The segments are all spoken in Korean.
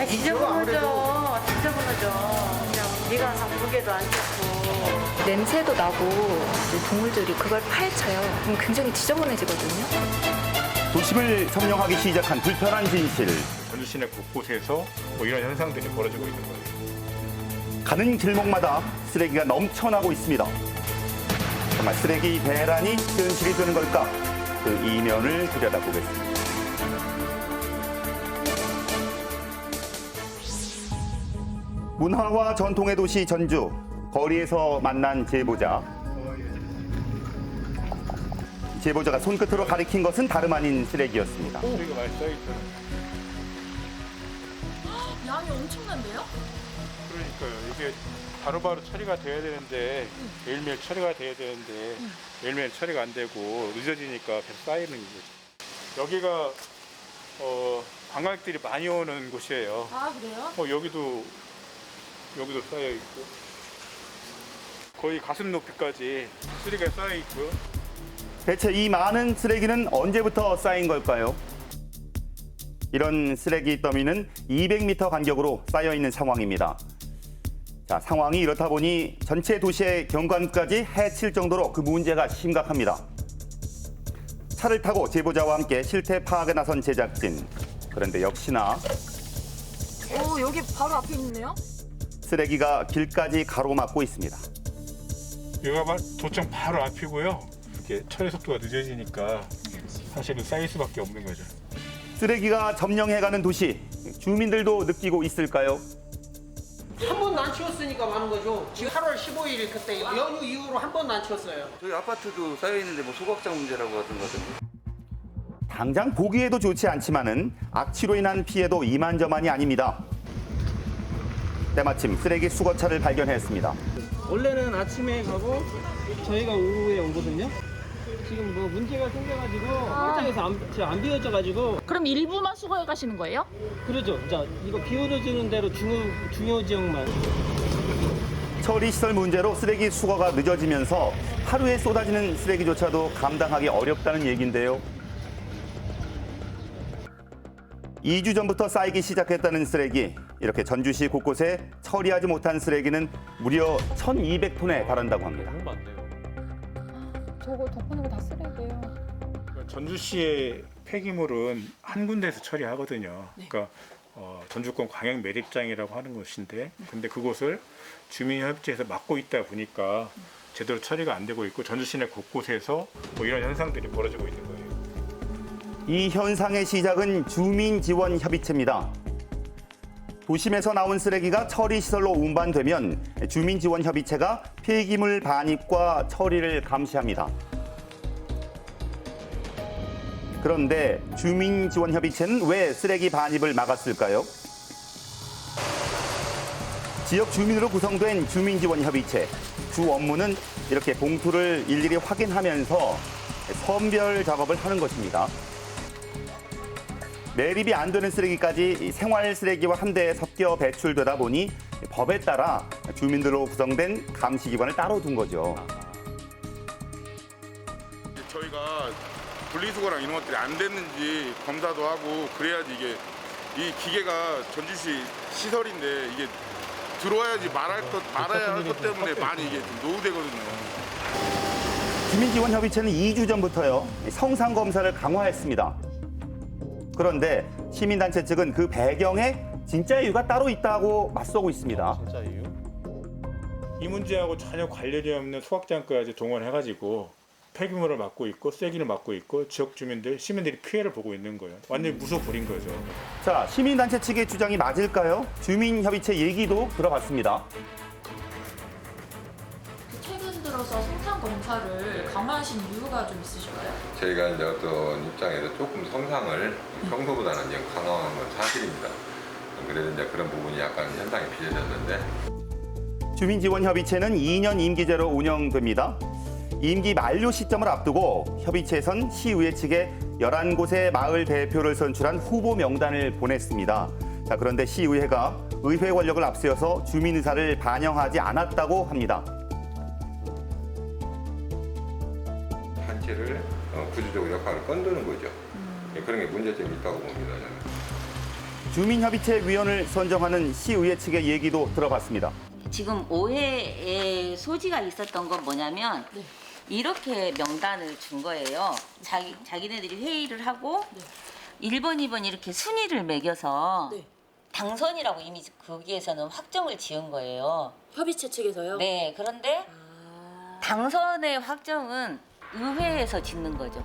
아 지저분하죠. 지저분하죠. 그냥 네가 무게도 안 좋고. 냄새도 나고 이제 동물들이 그걸 파헤쳐요. 그럼 굉장히 지저분해지거든요. 도심을 점령하기 시작한 불편한 진실. 전주 시내 곳곳에서 뭐 이런 현상들이 벌어지고 있는 거예요. 가는 길목마다 쓰레기가 넘쳐나고 있습니다. 정말 쓰레기 대란이 현실이 되는 걸까? 그 이면을 들여다보겠습니다. 문화와 전통의 도시 전주. 거리에서 만난 제보자. 제보자가 손끝으로 가리킨 것은 다름 아닌 쓰레기였습니다. 쓰레기가 많이 쌓여있잖아요. 양이 엄청난데요? 그러니까요. 이게 바로바로 처리가 돼야 되는데 매일매일 처리가 돼야 되는데 매일매일 처리가 안 되고 늦어지니까 계속 쌓이는 거죠. 여기가 관광객들이 많이 오는 곳이에요. 아 그래요? 여기도 쌓여 있고 거의 가슴 높이까지 쓰레기가 쌓여 있고요. 대체 이 많은 쓰레기는 언제부터 쌓인 걸까요? 이런 쓰레기 더미는 200m 간격으로 쌓여 있는 상황입니다. 자, 상황이 이렇다 보니 전체 도시의 경관까지 해칠 정도로 그 문제가 심각합니다. 차를 타고 제보자와 함께 실태 파악에 나선 제작진. 그런데 역시나 오 여기 바로 앞에 있네요? 쓰레기가 길까지 가로막고 있습니다. 여기가 도청 바로 앞이고요. 이렇게 처리 속도가 늦어지니까 사실은 쌓일 수밖에 없는 거죠. 쓰레기가 점령해가는 도시, 주민들도 느끼고 있을까요? 한 번도 안 치웠으니까 많은 거죠. 지금 8월 15일 그때 연휴 이후로 한 번도 안 치웠어요. 저희 아파트도 쌓여있는데 뭐 소각장 문제라고 하던거든요. 당장 보기에도 좋지 않지만은 악취로 인한 피해도 이만저만이 아닙니다. 때마침 쓰레기 수거차를 발견했습니다. 원래는 아침에 가고 저희가 오후에 오거든요. 지금 뭐 문제가 생겨가지고 현장에서 안 비워져가지고 그럼 일부만 수거해 가시는 거예요? 그러죠. 자 이거 비워져지는 대로 중요 지역만. 처리 시설 문제로 쓰레기 수거가 늦어지면서 하루에 쏟아지는 쓰레기조차도 감당하기 어렵다는 얘기인데요. 2주 전부터 쌓이기 시작했다는 쓰레기. 이렇게 전주시 곳곳에 처리하지 못한 쓰레기는 무려 1,200톤에 달한다고 합니다. 너무 많네요. 저거 덮어놓은 거 다 쓰레기예요. 전주시의 폐기물은 한 군데에서 처리하거든요. 그러니까 전주권 광역 매립장이라고 하는 곳인데, 근데 그곳을 주민협의체에서 맡고 있다 보니까 제대로 처리가 안 되고 있고 전주시 내 곳곳에서 뭐 이런 현상들이 벌어지고 있는 거예요. 이 현상의 시작은 주민지원협의체입니다. 도심에서 나온 쓰레기가 처리시설로 운반되면 주민지원협의체가 폐기물 반입과 처리를 감시합니다. 그런데 주민지원협의체는 왜 쓰레기 반입을 막았을까요? 지역 주민으로 구성된 주민지원협의체. 주 업무는 이렇게 봉투를 일일이 확인하면서 선별 작업을 하는 것입니다. 매립이 안 되는 쓰레기까지 생활 쓰레기와 한데 섞여 배출되다 보니 법에 따라 주민들로 구성된 감시기관을 따로 둔 거죠. 저희가 분리수거랑 이런 것들이 안 됐는지 검사도 하고 그래야지 이게 이 기계가 전주시 시설인데 이게 들어와야지 말아야 할 것 때문에 많이 이게 좀 노후되거든요. 주민지원협의체는 2주 전부터요 성상검사를 강화했습니다. 그런데 시민단체 측은 그 배경에 진짜 이유가 따로 있다고 맞서고 있습니다. 진짜 이유? 이 문제하고 전혀 관련이 없는 소각장까지 동원해가지고 폐기물을 막고 있고 쓰레기를 막고 있고 지역 주민들, 시민들이 피해를 보고 있는 거예요. 완전히 무소불위인 거죠. 자, 시민단체 측의 주장이 맞을까요? 주민협의체 얘기도 들어봤습니다. 최근 들어서 성상 검사를 강화하신 이유가 좀 있으실까요? 저희가 이제 어떤 입장에서 조금 성상을 평소보다는 이제 강화한 건 사실입니다. 그래서 이제 그런 부분이 약간 현상이 빚어졌는데. 주민지원협의체는 2년 임기제로 운영됩니다. 임기 만료 시점을 앞두고 협의체에선 시의회 측에 11곳의 마을 대표를 선출한 후보 명단을 보냈습니다. 자, 그런데 시의회가 의회 권력을 앞세워서 주민 의사를 반영하지 않았다고 합니다. 단체를 구조적 역할을 건드는 거죠. 그런 게 문제점이 있다고 봅니다. 저는. 주민협의체 위원을 선정하는 시의회 측의 얘기도 들어봤습니다. 지금 오해의 소지가 있었던 건 뭐냐면 이렇게 명단을 준 거예요. 자기네들이 회의를 하고 1번, 2번 이렇게 순위를 매겨서 당선이라고 이미 거기에서는 확정을 지은 거예요. 협의체 측에서요? 네, 그런데 당선의 확정은 의회에서 짓는 거죠.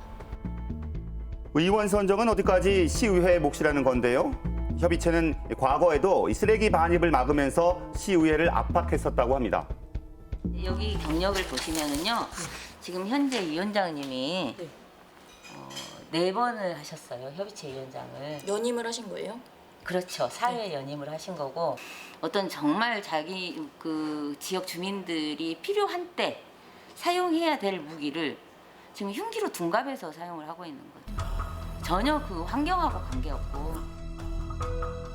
의원 선정은 어디까지 시의회의 몫이라는 건데요. 협의체는 과거에도 이 쓰레기 반입을 막으면서 시의회를 압박했었다고 합니다. 여기 경력을 보시면은요. 지금 현재 위원장님이 4번을 하셨어요. 협의체 위원장을. 연임을 하신 거예요? 그렇죠. 사회 연임을 하신 거고 어떤 정말 자기 그 지역 주민들이 필요한 때 사용해야 될 무기를 지금 흉기로 둔갑해서 사용을 하고 있는 거죠. 전혀 그 환경하고 관계없고.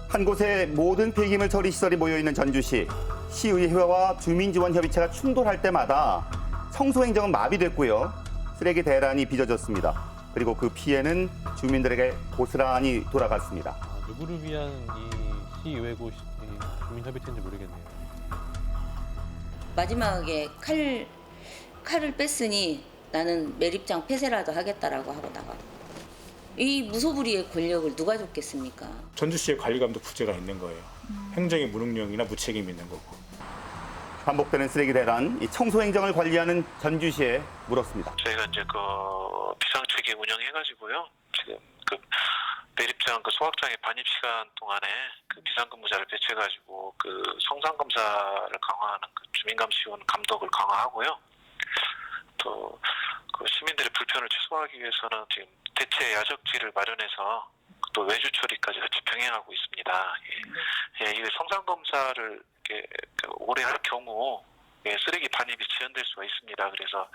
한 곳에 모든 폐기물 처리 시설이 모여 있는 전주시. 시의회와 주민지원협의체가 충돌할 때마다 청소행정은 마비됐고요. 쓰레기 대란이 빚어졌습니다. 그리고 그 피해는 주민들에게 고스란히 돌아갔습니다. 누구를 위한 이 시의회고 주민협의체인지 모르겠네요. 마지막에 칼을 뺐으니 나는 매립장 폐쇄라도 하겠다라고 하고 나가. 이 무소불위의 권력을 누가 줬겠습니까? 전주시의 관리감도 부재가 있는 거예요. 행정의 무능력이나 무책임이 있는 거고. 반복되는 쓰레기 대란, 이 청소행정을 관리하는 전주시에 물었습니다. 저희가 이제 그 비상체계 운영해가지고요. 지금 그 매립장 그 소각장의 반입 시간 동안에 그 비상근무자를 배치해가지고 그 성상 검사를 강화하는 그 주민감시원 감독을 강화하고요. 또 그 시민들의 불편을 최소화하기 위해서는 지금 대체 야적지를 마련해서 또 외주 처리까지 같이 병행하고 있습니다. 예, 이게 성상 검사를 이렇게 오래 할 경우 쓰레기 반입이 지연될 수가 있습니다. 그래서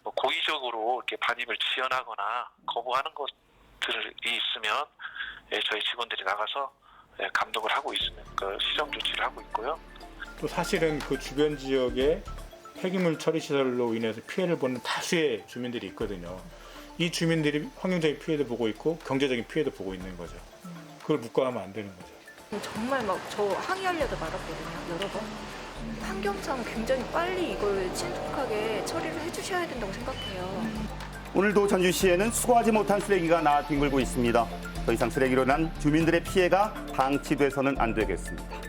뭐 고의적으로 이렇게 반입을 지연하거나 거부하는 것들이 있으면 저희 직원들이 나가서 감독을 하고 있으면 그 시정 조치를 하고 있고요. 또 사실은 그 주변 지역에 폐기물 처리 시설로 인해서 피해를 보는 다수의 주민들이 있거든요. 이 주민들이 환경적인 피해도 보고 있고 경제적인 피해도 보고 있는 거죠. 그걸 묵과하면 안 되는 거죠. 정말 막 저 항의하려다 말았거든요. 여러 번. 환경상 굉장히 빨리 이걸 신속하게 처리를 해주셔야 된다고 생각해요. 오늘도 전주시에는 수거하지 못한 쓰레기가 나뒹굴고 있습니다. 더 이상 쓰레기로 난 주민들의 피해가 방치돼서는 안 되겠습니다.